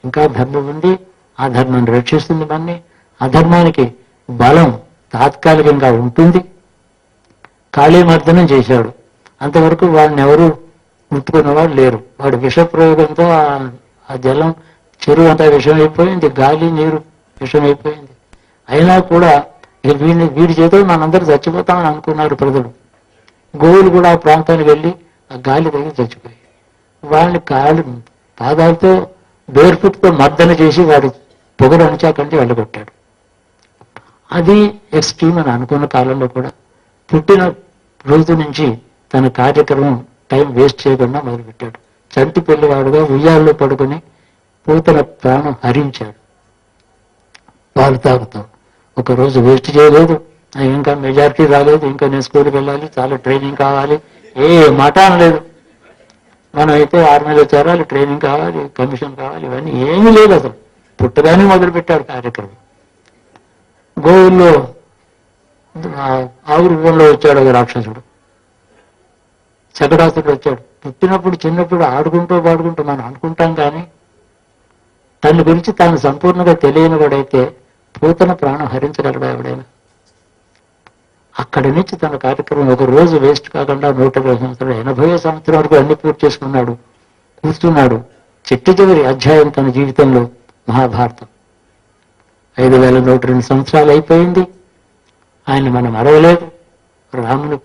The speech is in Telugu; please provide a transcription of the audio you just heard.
ఇంకా ధర్మం ఉంది, ఆ ధర్మాన్ని రక్షిస్తుంది మనని. అధర్మానికి బలం తాత్కాలికంగా ఉంటుంది. కాళీమర్దనం చేశాడు, అంతవరకు వాడిని ఎవరు ముట్టుకున్నవాడు లేరు. వాడు విషప్రయోగంతో ఆ జలం చెరువు అంతా విషమైపోయింది, గాలి నీరు విషమైపోయింది. అయినా కూడా వీడి చేతో మనందరూ చచ్చిపోతామని అనుకున్నారు ప్రజలు. గోవులు కూడా ఆ ప్రాంతానికి వెళ్ళి ఆ గాలి తగిలి చచ్చిపోయాయి. వాళ్ళని పాదాలతో బేర్ఫుట్తో మర్దన చేసి వాడు పొగరు అణచాకంటే వెళ్ళగొట్టాడు. అది ఎక్స్ట్రీమ్ అని అనుకున్న కాలంలో కూడా పుట్టిన రోజు నుంచి తన కార్యక్రమం టైం వేస్ట్ చేయకుండా మొదలుపెట్టాడు. చంటి పిల్లవాడుగా ఉయ్యాల్లో పడుకుని పూతన ప్రాణం హరించాడు. పాలు తాగుతూ ఒకరోజు వేస్ట్ చేయలేదు. ఇంకా మెజారిటీ రాలేదు, ఇంకా నేను స్కూల్కి వెళ్ళాలి, చాలా ట్రైనింగ్ కావాలి, ఏ మాట అనలేదు. మనం అయితే ఆర్మీలో చేరాలి, ట్రైనింగ్ కావాలి, కమిషన్ కావాలి, ఇవన్నీ ఏమీ లేదు. అసలు పుట్టగానే మొదలుపెట్టాడు కార్యక్రమం. గోవుల్లో ఆవు రూపంలో వచ్చాడు ఒక రాక్షసుడు, శకటాసుడు వచ్చాడు. పుట్టినప్పుడు చిన్నప్పుడు ఆడుకుంటూ పాడుకుంటూ మనం అనుకుంటాం, కానీ తన గురించి తాను సంపూర్ణంగా తెలియని వాడైతే పూతన ప్రాణం హరించగలడా ఎవడైనా? అక్కడి నుంచి తన కార్యక్రమం ఒక రోజు వేస్ట్ కాకుండా 120 సంవత్సరాలు 80 సంవత్సరం వరకు అన్ని పూర్తి చేసుకున్నాడు, కూర్చున్నాడు. చివరి అధ్యాయం తన జీవితంలో మహాభారతం. 5102 సంవత్సరాలు అయిపోయింది. ఆయన మనం అరవలేదు. రాముని